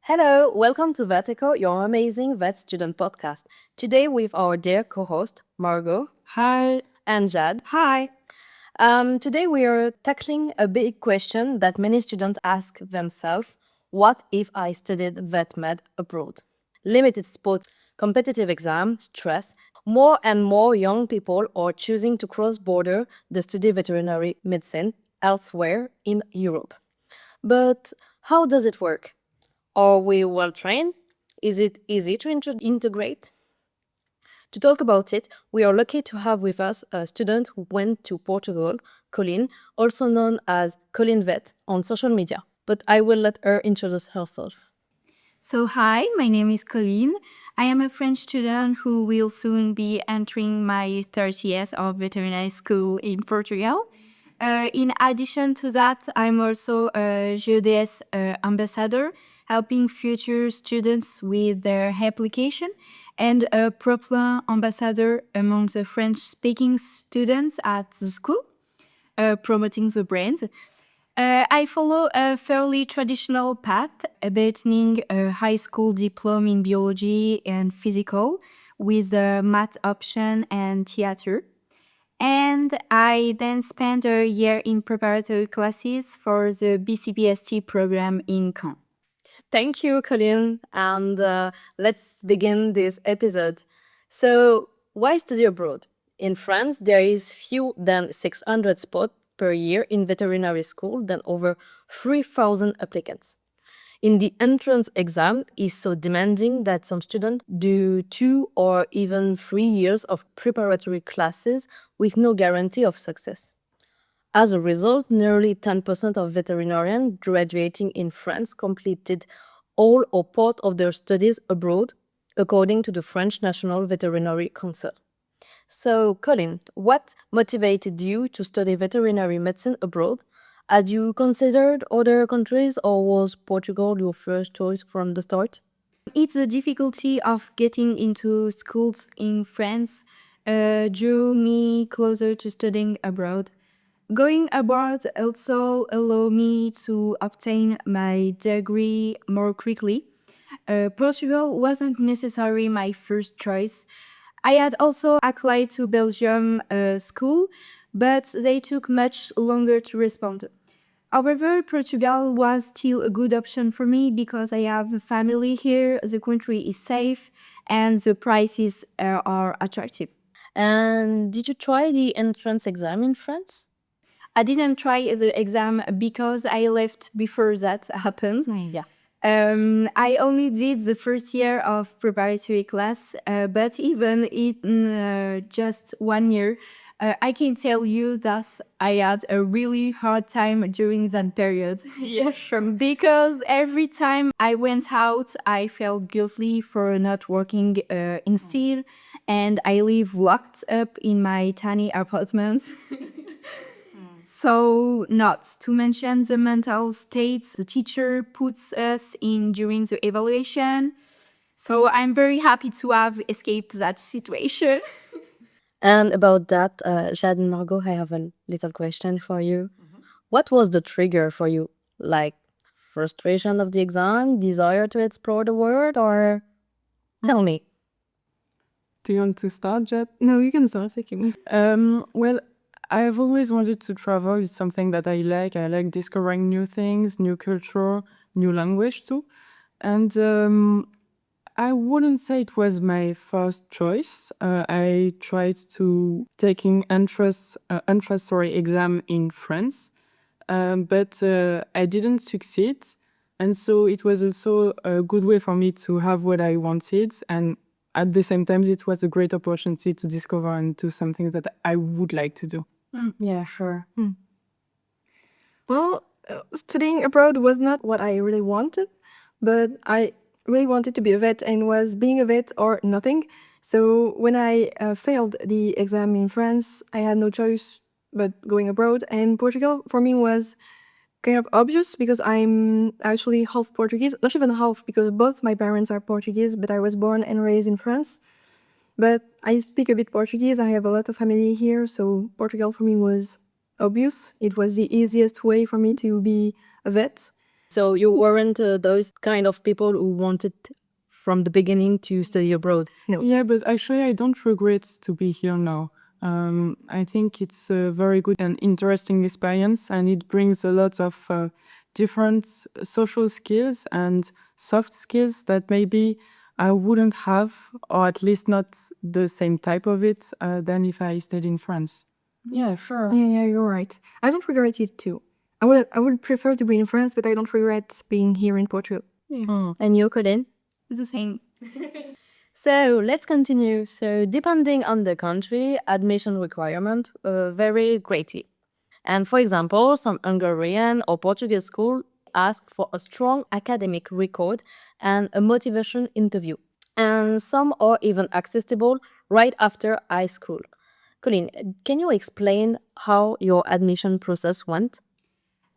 Hello, welcome to VetEco, your amazing vet student podcast. Today with our dear co-host Margot. Hi. And Jad. Hi. Today we are tackling a big question that many students ask themselves: what if I studied vet med abroad? Limited sports, competitive exam, stress. More and more young people are choosing to cross border to study veterinary medicine elsewhere in Europe. But how does it work? Are we well trained? Is it easy to integrate? To talk about it, we are lucky to have with us a student who went to Portugal, Colleen, also known as Colleen Vet on social media. But I will let her introduce herself. So, hi, my name is Colleen. I am a French student who will soon be entering my third year of veterinary school in Portugal. In addition to that, I'm also a GEODS ambassador, helping future students with their application, and a Proplan ambassador among the French speaking students at the school, promoting the brand. I follow a fairly traditional path, abandoning a high school diploma in biology and physical with a math option and theater. And I then spent a year in preparatory classes for the BCPST program in Caen. Thank you, Colleen. And let's begin this episode. So, why study abroad? In France, there is fewer than 600 spots per year in veterinary school than over 3,000 applicants. In the entrance exam is so demanding that some students do 2 or even 3 years of preparatory classes with no guarantee of success. As a result, nearly 10% of veterinarians graduating in France completed all or part of their studies abroad, according to the French National Veterinary Council. So, Colin, what motivated you to study veterinary medicine abroad? Had you considered other countries, or was Portugal your first choice from the start? It's the difficulty of getting into schools in France drew me closer to studying abroad. Going abroad also allowed me to obtain my degree more quickly. Portugal wasn't necessarily my first choice. I had also applied to Belgium school, but they took much longer to respond. However, Portugal was still a good option for me because I have a family here, the country is safe, and the prices are attractive. And did you try the entrance exam in France? I didn't try the exam because I left before that happened. Yeah. I only did the first year of preparatory class, but even in just 1 year, I can tell you that I had a really hard time during that period. Yeah, sure. Because every time I went out, I felt guilty for not working instead, and I live locked up in my tiny apartment. So, not to mention the mental state the teacher puts us in during the evaluation. So, I'm very happy to have escaped that situation. And about that, Jad and Margot, I have a little question for you. What was the trigger for you? Like frustration of the exam, desire to explore the world, or tell me? Do you want to start, Jet? No, you can start thinking. Well, I've always wanted to travel. It's something that I like. I like discovering new things, new culture, new language too. And I wouldn't say it was my first choice. I tried to taking entrance exam in France, but I didn't succeed. And so it was also a good way for me to have what I wanted. And at the same time, it was a great opportunity to discover and do something that I would like to do. Yeah, sure. Well, studying abroad was not what I really wanted, but I really wanted to be a vet and was being a vet or nothing. So when I failed the exam in France, I had no choice but going abroad. And Portugal for me was kind of obvious because I'm actually half Portuguese, not even half because both my parents are Portuguese, but I was born and raised in France. But I speak a bit Portuguese. I have a lot of family here, so Portugal for me was obvious. It was the easiest way for me to be a vet. So you weren't those kind of people who wanted from the beginning to study abroad. Yeah, but actually, I don't regret to be here now. I think it's a very good and interesting experience, and it brings a lot of different social skills and soft skills that maybe I wouldn't have, or at least not the same type of it, than if I stayed in France. Yeah, sure. Yeah, you're right. I don't regret it too. I would prefer to be in France, but I don't regret being here in Portugal. And you, Colin? It's the same. So let's continue. So depending on the country, admission requirement vary greatly. And for example, some Hungarian or Portuguese school ask for a strong academic record and a motivation interview. And some are even accessible right after high school. Colin, can you explain how your admission process went?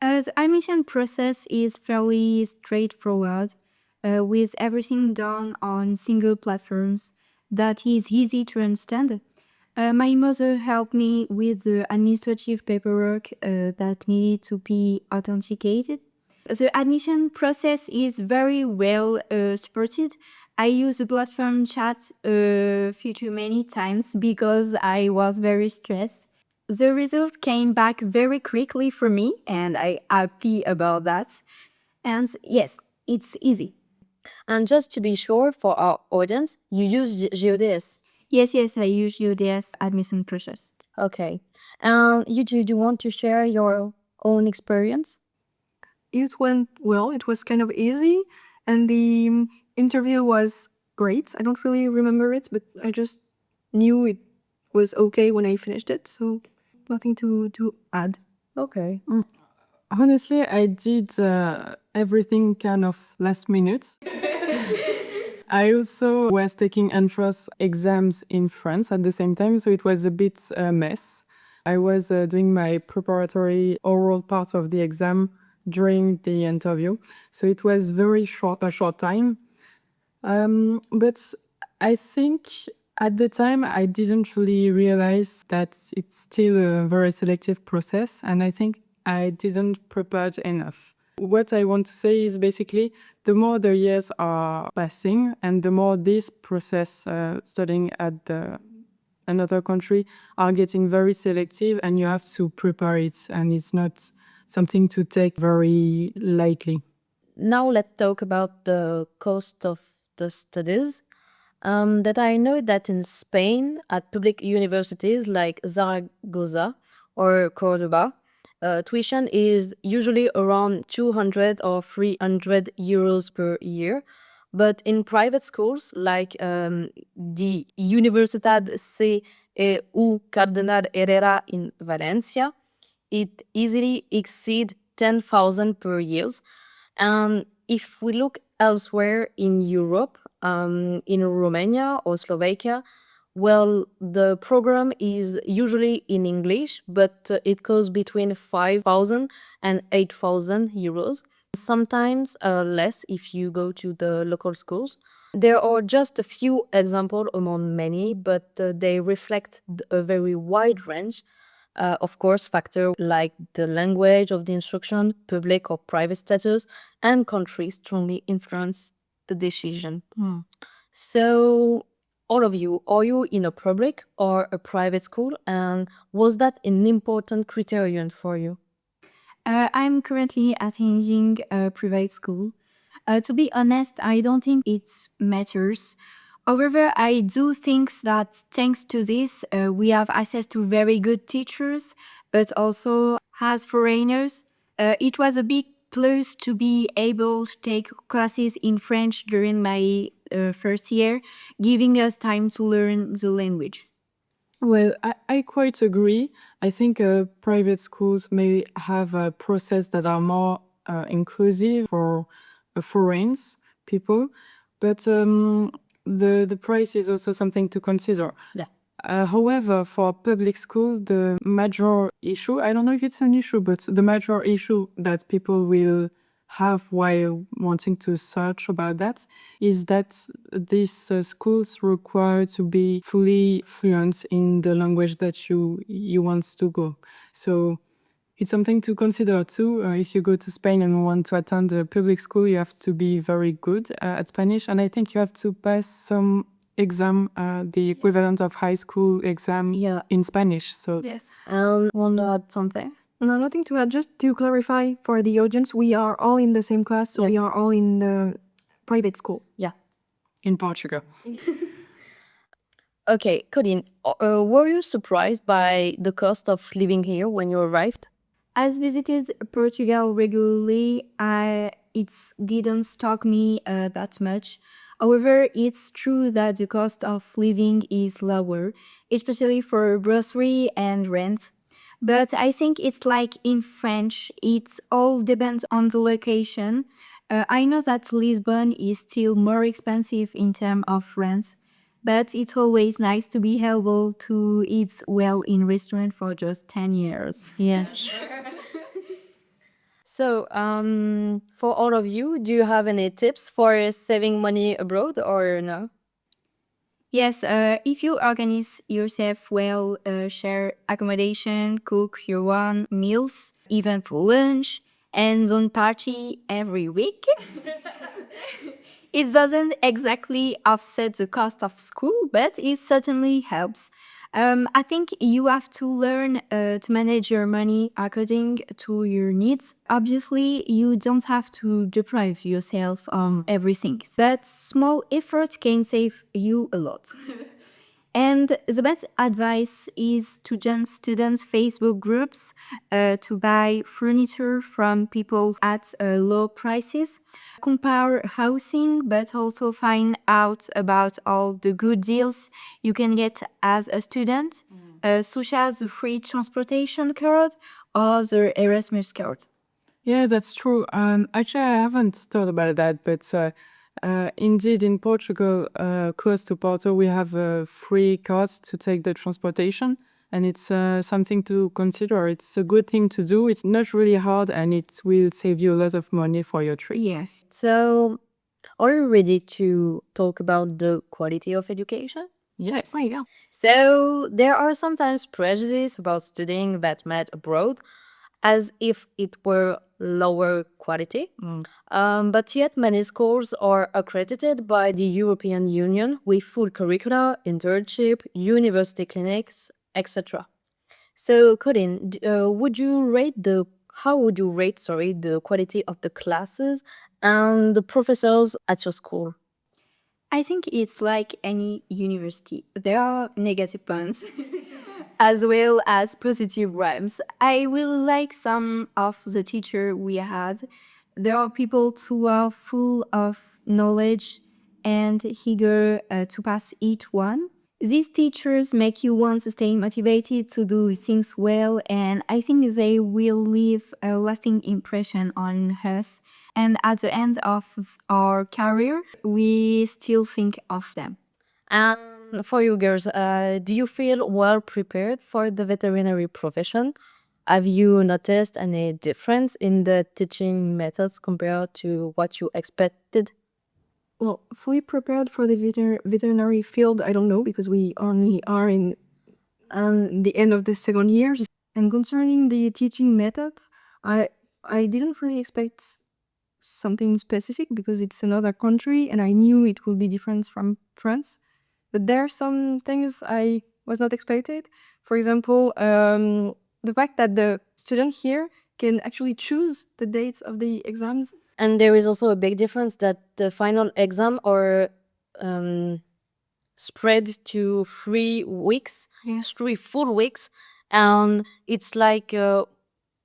The admission process is fairly straightforward, with everything done on single platforms that is easy to understand. My mother helped me with the administrative paperwork that needed to be authenticated. The admission process is very well supported. I used the platform chat feature many times because I was very stressed. The result came back very quickly for me, and I'm happy about that. And yes, it's easy. And just to be sure for our audience, you use GeoDS. Yes, I use UDS admission process. Okay. And you do you want to share your own experience? It went well. It was kind of easy, and the interview was great. I don't really remember it, but I just knew it was okay when I finished it. So nothing to add. Okay. Honestly, I did everything kind of last minute. I also was taking entrance exams in France at the same time, so it was a bit a mess. I was doing my preparatory oral part of the exam during the interview, so it was very short, a short time. But I think at the time I didn't really realize that it's still a very selective process, and I think I didn't prepare enough. What I want to say is basically the more the years are passing and the more this process studying at another country are getting very selective, and you have to prepare it, and it's not something to take very lightly. Now let's talk about the cost of the studies. That I know that in Spain, at public universities like Zaragoza or Cordoba, tuition is usually around 200 or 300 euros per year. But in private schools like the Universidad CEU Cardenal Herrera in Valencia, it easily exceeds 10,000 per year. And if we look elsewhere in Europe, in Romania or Slovakia, well, the program is usually in English, but it costs between 5,000 and 8,000 euros. Sometimes less if you go to the local schools. There are just a few examples among many, but they reflect a very wide range. Of course, factors like the language of the instruction, public or private status, and country strongly influence the decision. So, all of you, are you in a public or a private school? And was that an important criterion for you? I'm currently attending a private school. To be honest, I don't think it matters. However, I do think that thanks to this, we have access to very good teachers, but also as foreigners, it was a big plus to be able to take classes in French during my first year, giving us time to learn the language. Well, I quite agree. I think private schools may have a process that are more inclusive for foreigners people, but the price is also something to consider. Yeah. However, for public school, the major issue, I don't know if it's an issue, but the major issue that people will have while wanting to search about that is that these schools require to be fully fluent in the language that you want to go. So It's something to consider too. If you go to Spain and want to attend a public school, you have to be very good at Spanish, and I think you have to pass some exam, the equivalent of high school exam Yeah. in Spanish. So Yes. Want to add something? No, nothing to add. Just to clarify for the audience, we are all in the same class, so we are all in the private school. Yeah. in Portugal. Okay, Colin, were you surprised by the cost of living here when you arrived? As visited Portugal regularly, it didn't shock me that much. However, it's true that the cost of living is lower, especially for grocery and rent. But I think it's like in French, it all depends on the location. I know that Lisbon is still more expensive in terms of rent, but it's always nice to be able to eat well in restaurant for just 10 years. Yeah. So, for all of you, do you have any tips for saving money abroad or no? Yes, if you organize yourself well, share accommodation, cook your own meals, even for lunch, and don't party every week. It doesn't exactly offset the cost of school, but it certainly helps. I think you have to learn to manage your money according to your needs. Obviously, you don't have to deprive yourself of everything, but small effort can save you a lot. And the best advice is to join students' Facebook groups to buy furniture from people at low prices, compare housing, but also find out about all the good deals you can get as a student, such as the free transportation card or the Erasmus card. Yeah, that's true. Actually, I haven't thought about that, but indeed, in Portugal, close to Porto, we have free cards to take the transportation, and it's something to consider. It's a good thing to do. It's not really hard, and it will save you a lot of money for your trip. Yes. So, are you ready to talk about the quality of education? Yes. So, there are sometimes prejudices about studying that math abroad as if it were lower quality. But yet, many schools are accredited by the European Union with full curricula, internship, university clinics, etc. So, Corinne, how would you rate, sorry, the quality of the classes and the professors at your school? I think it's like any university. There are negative points as well as positive ones. I really like some of the teacher we had. There are people who are full of knowledge and eager to pass each one. These teachers make you want to stay motivated to do things well, and I think they will leave a lasting impression on us. And at the end of our career, we still think of them. And for you girls, do you feel well prepared for the veterinary profession? Have you noticed any difference in the teaching methods compared to what you expected? Well, fully prepared for the veterinary field, I don't know, because we only are in the end of the second years. And concerning the teaching method, I didn't really expect something specific because it's another country and I knew it would be different from France. But there are some things I was not expected. For example, the fact that the student here can actually choose the dates of the exams. And there is also a big difference that the final exam are spread to 3 weeks, Yes. 3 full weeks, and it's like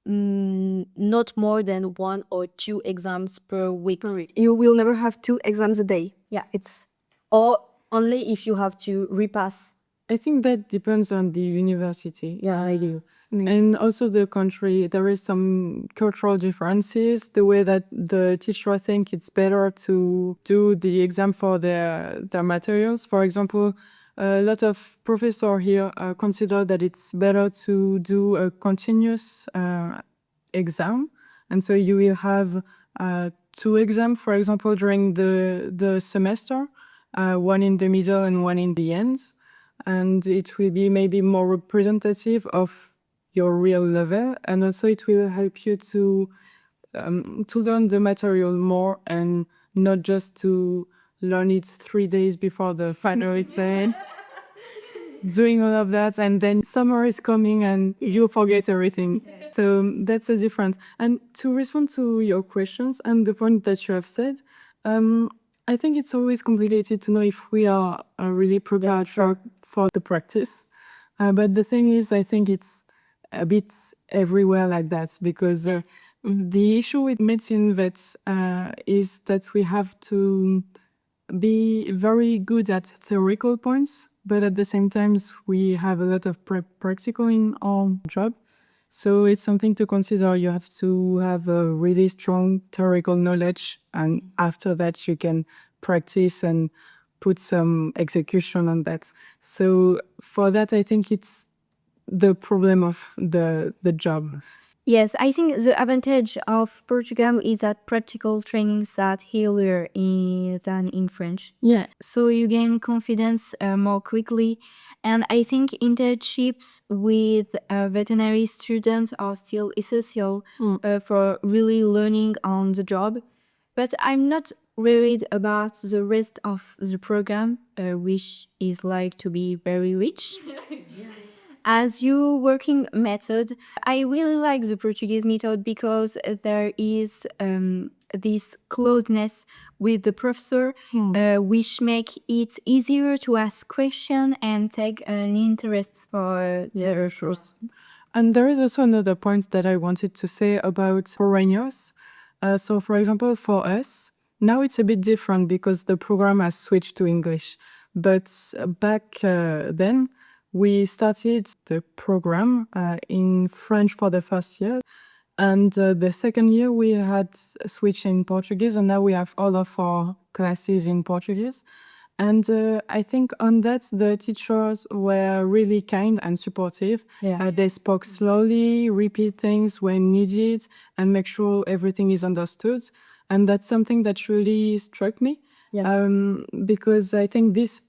not more than 1 or 2 exams per week. You will never have 2 exams a day. Yeah, it's or only if you have to repass. I think that depends on the university. Yeah, I do. And also the country. There is some cultural differences. The way that the teacher think it's better to do the exam for their materials. For example, a lot of professors here consider that it's better to do a continuous exam. And so you will have 2 exams, for example, during the semester, one in the middle and one in the end. And it will be maybe more representative of your real level, and also it will help you to learn the material more and not just to learn it 3 days before the final exam. Doing all of that, and then summer is coming and you forget everything. So that's a difference. And to respond to your questions and the point that you have said, I think it's always complicated to know if we are really prepared for the practice. But the thing is, I think it's a bit everywhere like that, because the issue with medicine vets is that we have to be very good at theoretical points, but at the same time, we have a lot of practical in our job. So it's something to consider. You have to have a really strong theoretical knowledge, and after that, you can practice and put some execution on that. So for that, I think it's the problem of the job. Yes, I think the advantage of Portugal is that practical trainings are earlier than in French. Yeah. So you gain confidence more quickly. And I think internships with veterinary students are still essential for really learning on the job. But I'm not worried about the rest of the program, which is like to be very rich. As your working method, I really like the Portuguese method because there is this closeness with the professor, which make it easier to ask questions and take an interest for the research. And there is also another point that I wanted to say about foreigners. So, for example, for us, now it's a bit different because the program has switched to English. But back then, we started the program in French for the first year. And the second year, we had a switch in Portuguese, and now we have all of our classes in Portuguese. And I think on that, the teachers were really kind and supportive. Yeah. They spoke slowly, repeat things when needed, and make sure everything is understood. And that's something that really struck me. Yeah. Because I think this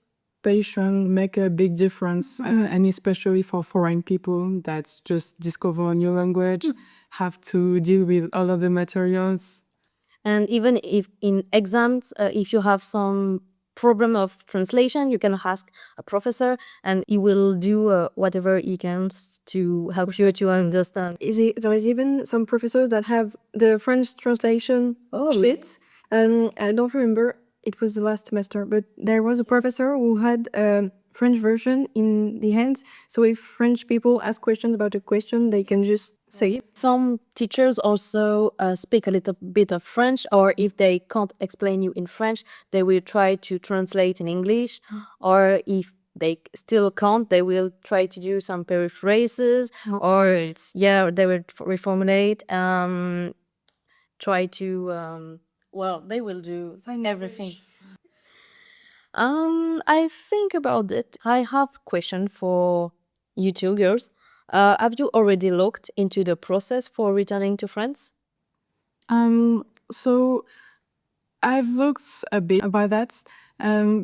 patient make a big difference, and especially for foreign people that just discover a new language, have to deal with all of the materials. And even if in exams, if you have some problem of translation, you can ask a professor, and he will do whatever he can to help you to understand. There is even some professors that have the French translation sheets. And I don't remember, it was the last semester, but there was a professor who had a French version in the hands. So if French people ask questions about a question, they can just say it. Some teachers also speak a little bit of French, or if they can't explain you in French, they will try to translate in English, or if they still can't, they will try to do some periphrases, or they will reformulate, try to, they will do everything. I think about it. I have a question for you two girls. Have you already looked into the process for returning to France? So I've looked a bit about that.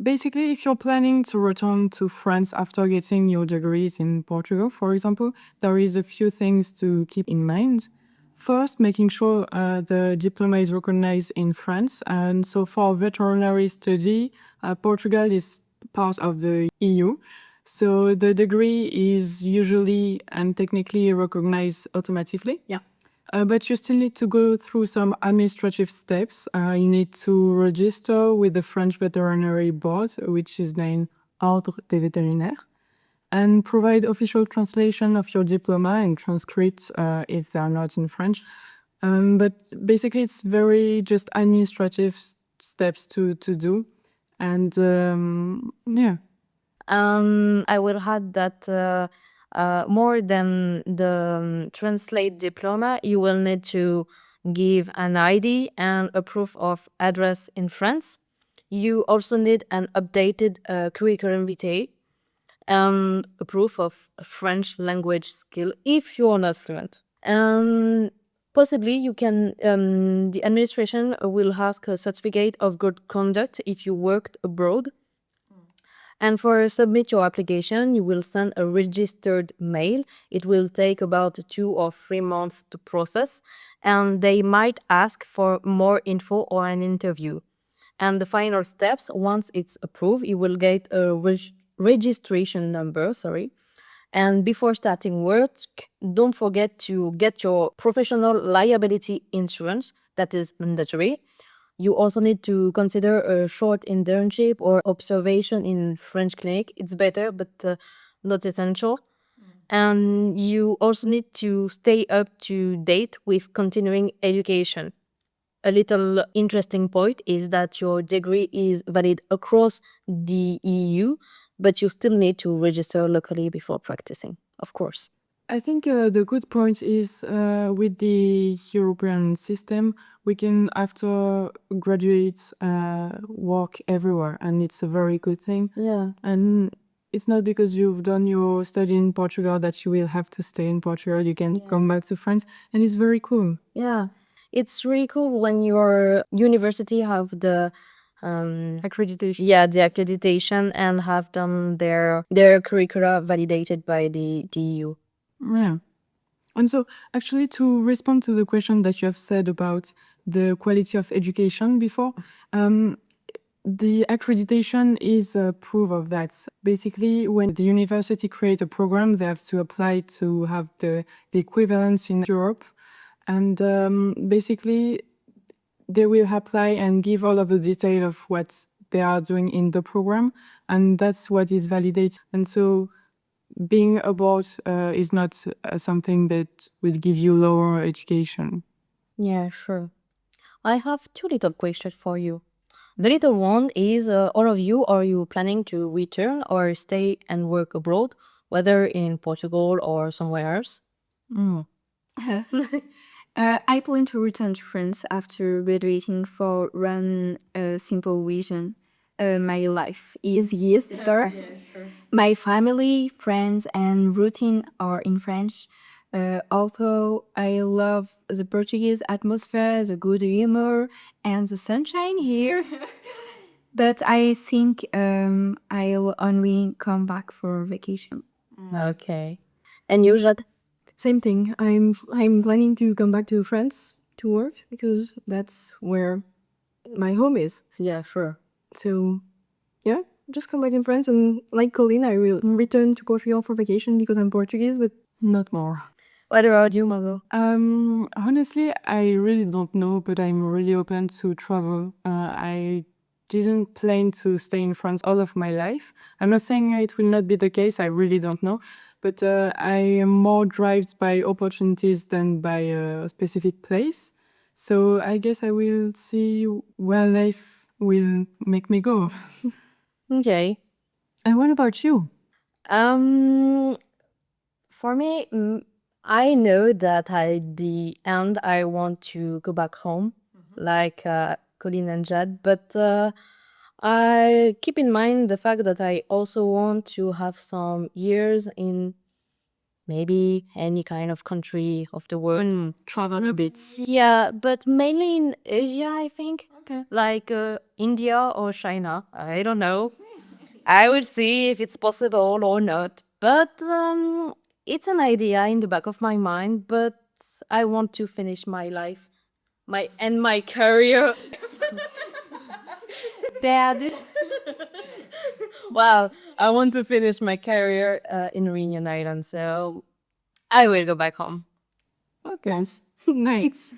Basically, if you're planning to return to France after getting your degrees in Portugal, for example, there is a few things to keep in mind. First, making sure the diploma is recognized in France. And so for veterinary study, Portugal is part of the EU. So the degree is usually and technically recognized automatically. Yeah. But you still need to go through some administrative steps. You need to register with the French Veterinary Board, which is named Ordre des Vétérinaires, and provide official translation of your diploma and transcripts if they are not in French. But basically, it's very just administrative steps to do. And yeah. I will add that more than the translate diploma, you will need to give an ID and a proof of address in France. You also need an updated curriculum vitae and a proof of French language skill if you are not fluent. And possibly you can, the administration will ask a certificate of good conduct if you worked abroad. And for submit your application, you will send a registered mail. It will take about 2 or 3 months to process, and they might ask for more info or an interview. And the final steps, once it's approved, you will get a registration number, sorry. And before starting work, don't forget to get your professional liability insurance. That is mandatory. You also need to consider a short internship or observation in French clinic. It's better, but not essential. And you also need to stay up to date with continuing education. A little interesting point is that your degree is valid across the EU, but you still need to register locally before practicing, of course. I think the good point is with the European system, we can, after graduate, work everywhere, and it's a very good thing. Yeah. And it's not because you've done your study in Portugal that you will have to stay in Portugal. You can come back to France, and it's very cool. Yeah. It's really cool when your university have the Accreditation. the accreditation and have done their curricula validated by the EU. Yeah. And so, actually, to respond to the question that you have said about the quality of education before, the accreditation is a proof of that. Basically, when the university create a program, they have to apply to have the equivalence in Europe. And basically, they will apply and give all of the detail of what they are doing in the program. And that's what is validated. And so being abroad is not something that will give you lower education. Yeah, sure. I have 2 little questions for you. The little one is, all of you, are you planning to return or stay and work abroad, whether in Portugal or somewhere else? I plan to return to France after graduating for one simple reason. My life is yes there. My family, friends, and routine are in French. Although I love the Portuguese atmosphere, the good humor, and the sunshine here, but I think I'll only come back for vacation. Okay. And you, Jade? Same thing. I'm planning to come back to France to work because that's where my home is. Yeah, sure. So yeah, just come back in France, and like Colleen, I will return to Portugal for vacation because I'm Portuguese, but not more. What about you, Margot? Honestly, I really don't know, but I'm really open to travel. I didn't plan to stay in France all of my life. I'm not saying it will not be the case, I really don't know. But I am more driven by opportunities than by a specific place. So I guess I will see where life will make me go. Okay. And what about you? For me, I know that at the end I want to go back home, like Colleen and Jad, but I keep in mind the fact that I also want to have some years in maybe any kind of country of the world. Travel a bit. Yeah, but mainly in Asia, I think. Okay. Like India or China. I don't know. I will see if it's possible or not. But it's an idea in the back of my mind. But I want to finish my life, my career. Dad. Well, I want to finish my career in Reunion Island, so I will go back home. Okay. Nice.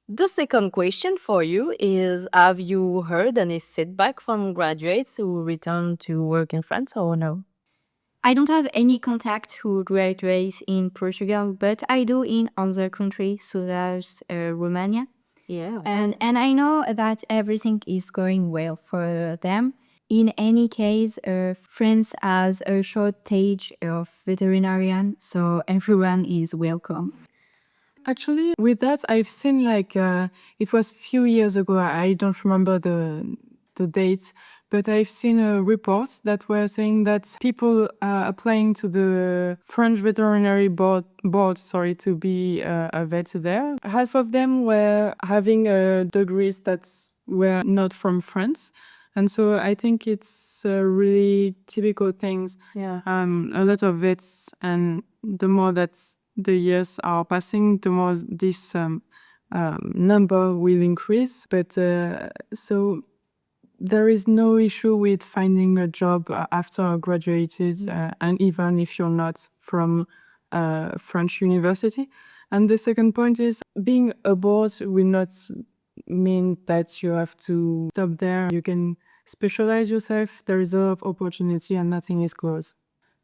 The second question for you is: have you heard any feedback from graduates who return to work in France or no? I don't have any contact who graduates in Portugal, but I do in other countries such as Romania. Yeah. And I know that everything is going well for them. In any case, France has a shortage of veterinarian, so everyone is welcome. Actually, with that, I've seen like it was few years ago. I don't remember the dates, but I've seen reports that were saying that people applying to the French veterinary board, to be a vet there. Half of them were having degrees that were not from France. And so I think it's really typical things. Yeah. A lot of vets, and the more that the years are passing, the more this number will increase. But so there is no issue with finding a job after graduated, and even if you're not from French university. And the second point is being abroad will not mean that you have to stop there. You can specialize yourself. There is a lot of opportunity and nothing is closed.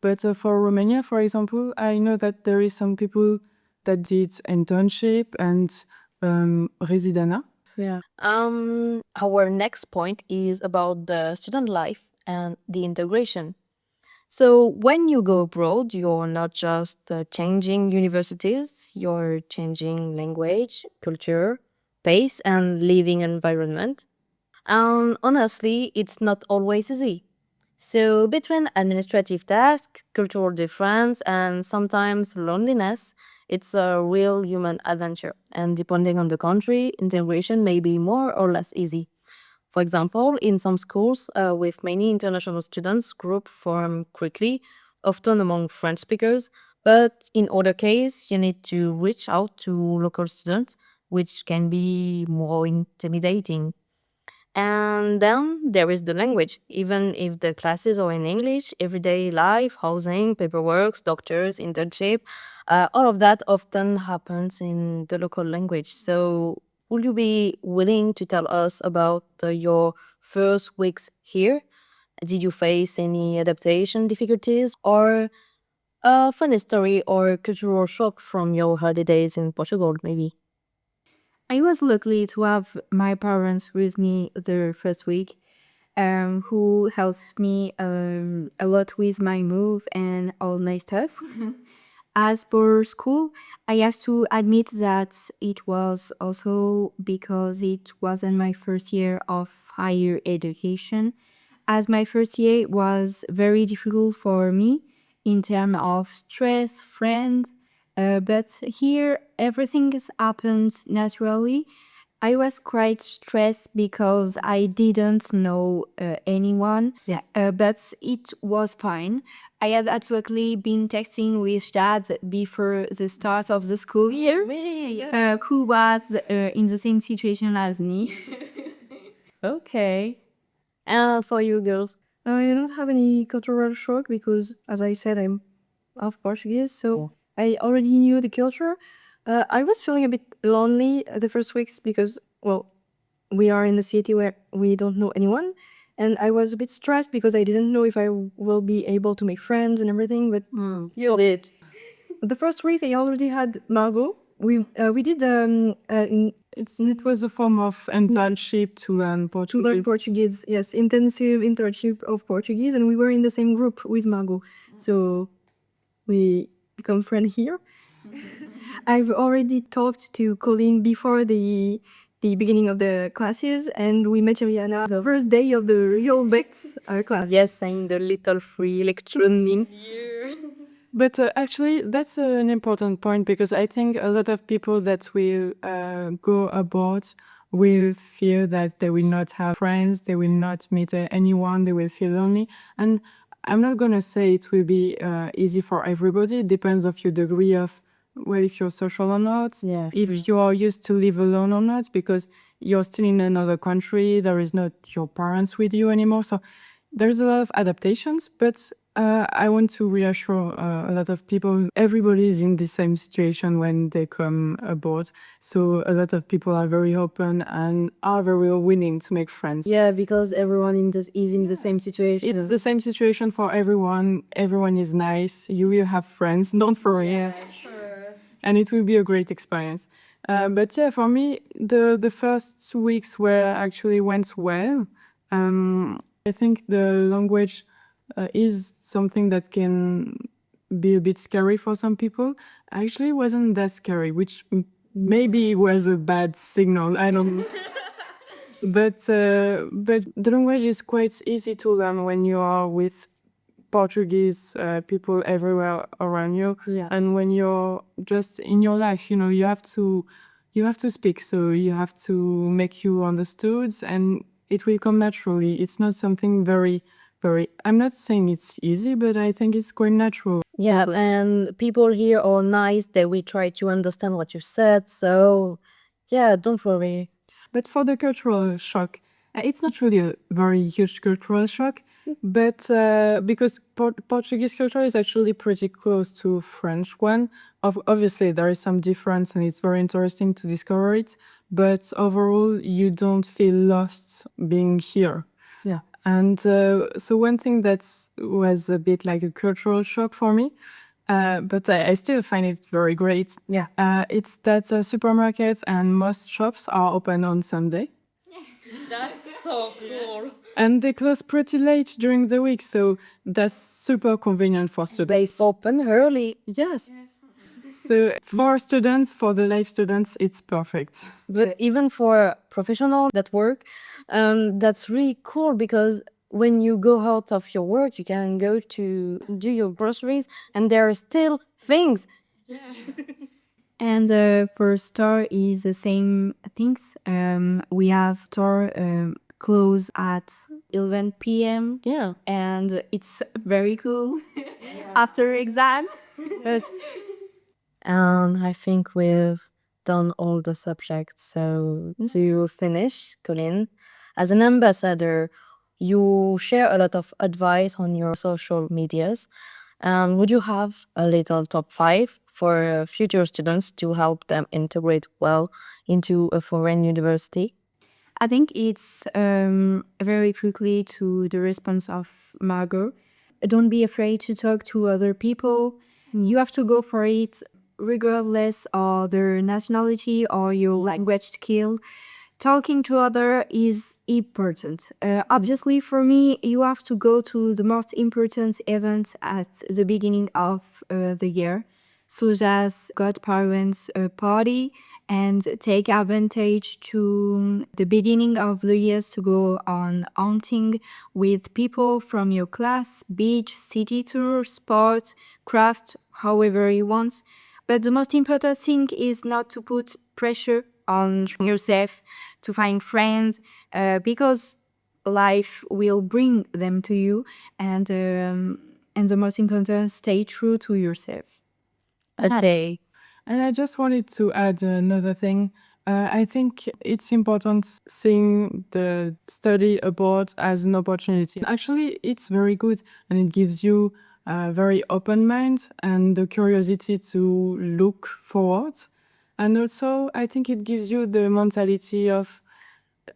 But for Romania, for example, I know that there is some people that did internship and residana. Yeah. Our next point is about the student life and the integration. So when you go abroad, you're not just changing universities, you're changing language, culture, pace, and living environment. And honestly, it's not always easy. So between administrative tasks, cultural difference, and sometimes loneliness, it's a real human adventure. And depending on the country, integration may be more or less easy. For example, in some schools with many international students, group form quickly, often among French speakers. But in other cases, you need to reach out to local students, which can be more intimidating. And then there is the language. Even if the classes are in English, everyday life, housing, paperwork, doctors, internship, all of that often happens in the local language. So, would you be willing to tell us about your first weeks here? Did you face any adaptation difficulties or a funny story or cultural shock from your holidays in Portugal, maybe? I was lucky to have my parents with me the first week, who helped me a lot with my move and all my stuff. As for school, I have to admit that it was also because it wasn't my first year of higher education, as my first year was very difficult for me in terms of stress, friends. But here, everything has happened naturally. I was quite stressed because I didn't know anyone. Yeah. But it was fine. I had actually been texting with dad before the start of the school year, who was in the same situation as me. Okay. And for you girls? I don't have any cultural shock because, as I said, I'm half Portuguese, so I already knew the culture. I was feeling a bit lonely the first weeks because, well, we are in a city where we don't know anyone, and I was a bit stressed because I didn't know if I will be able to make friends and everything. But You did. the first week, I already had Margot. We did It was a form of internship to learn to Portuguese. learn Portuguese. Yes, intensive internship of Portuguese, and we were in the same group with Margot, so we become friends here. I've already talked to Colleen before the beginning of the classes, and we met Rihanna the first day of the real Bex class. Yes, saying the little free electronic. But actually, that's an important point because I think a lot of people that will go abroad will fear that they will not have friends, they will not meet anyone, they will feel lonely. And I'm not going to say it will be easy for everybody. It depends of your degree of, well, if you're social or not, Yeah. if you are used to live alone or not, because you're still in another country, there is not your parents with you anymore. So there's a lot of adaptations, but I want to reassure a lot of people. Everybody is in the same situation when they come abroad. So a lot of people are very open and are very willing to make friends. Yeah, because everyone is in the same situation. It's the same situation for everyone. Everyone is nice. You will have friends. Don't worry. Yeah, sure. And it will be a great experience. But yeah, for me, the first 2 weeks were actually went well. I think the language is something that can be a bit scary for some people. Actually, it wasn't that scary, which maybe was a bad signal. I don't. But the language is quite easy to learn when you are with Portuguese people everywhere around you, Yeah. and when you're just in your life, you have to speak, so you have to make you understood, and it will come naturally. It's not something very, very, I'm not saying it's easy, but I think it's quite natural. Yeah, and people here are nice. They will try to understand what you said. So, yeah, don't worry. But for the cultural shock, it's not really a very huge cultural shock, but because Portuguese culture is actually pretty close to French one. Obviously, there is some difference, and it's very interesting to discover it. But overall, you don't feel lost being here. Yeah. And so one thing that was a bit like a cultural shock for me, but I still find it very great. Yeah. It's that supermarkets and most shops are open on Sunday. That's so cool. And they close pretty late during the week, so that's super convenient for students. They open early. Yes. So for students, for the life students, it's perfect. But even for professionals that work, that's really cool because when you go out of your work, you can go to do your groceries and there are still things. And for store is the same things. We have store close at 11 p.m. Yeah. and it's very cool after exam. Yes. And I think we've done all the subjects. So to finish, Colleen, as an ambassador, you share a lot of advice on your social medias. Would you have a little top 5 for future students to help them integrate well into a foreign university? I think it's very quickly to the response of Margot. Don't be afraid to talk to other people. You have to go for it regardless of their nationality or your language skill. Talking to other is important. Obviously, for me, you have to go to the most important events at the beginning of the year, such as godparents' party, and take advantage to the beginning of the years to go on hunting with people from your class, beach, city tour, sport, craft, however you want. But the most important thing is not to put pressure on yourself to find friends because life will bring them to you, and the most important, stay true to yourself. Okay. And I just wanted to add another thing. I think it's important seeing the study abroad as an opportunity. Actually, it's very good and it gives you a very open mind and the curiosity to look forward. And also, I think it gives you the mentality of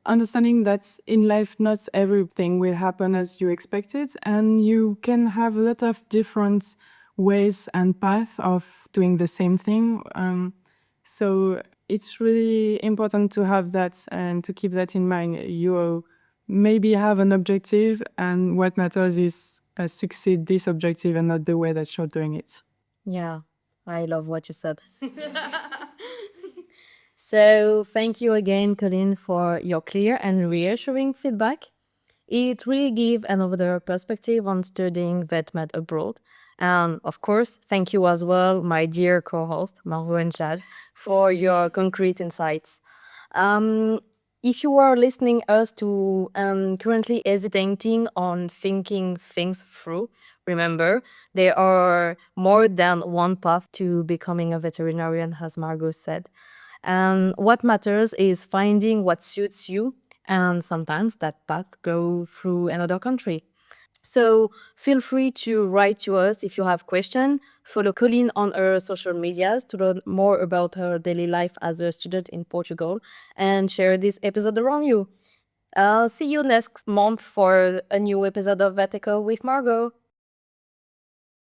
understanding that in life, not everything will happen as you expected, and you can have a lot of different ways and paths of doing the same thing. So it's really important to have that and to keep that in mind. You maybe have an objective, and what matters is succeed this objective and not the way that you're doing it. Yeah, I love what you said. So thank you again, Colleen, for your clear and reassuring feedback. It really gave another perspective on studying VetMed abroad. And of course, thank you as well, my dear co-host, Margot and Chad, for your concrete insights. If you are listening us to and currently hesitating on thinking things through, remember, there are more than one path to becoming a veterinarian, as Margot said. And what matters is finding what suits you, and sometimes that path go through another country. So feel free to write to us if you have questions. Follow Colleen on her social medias to learn more about her daily life as a student in Portugal and share this episode around you. I'll see you next month for a new episode of Veteco with Margot.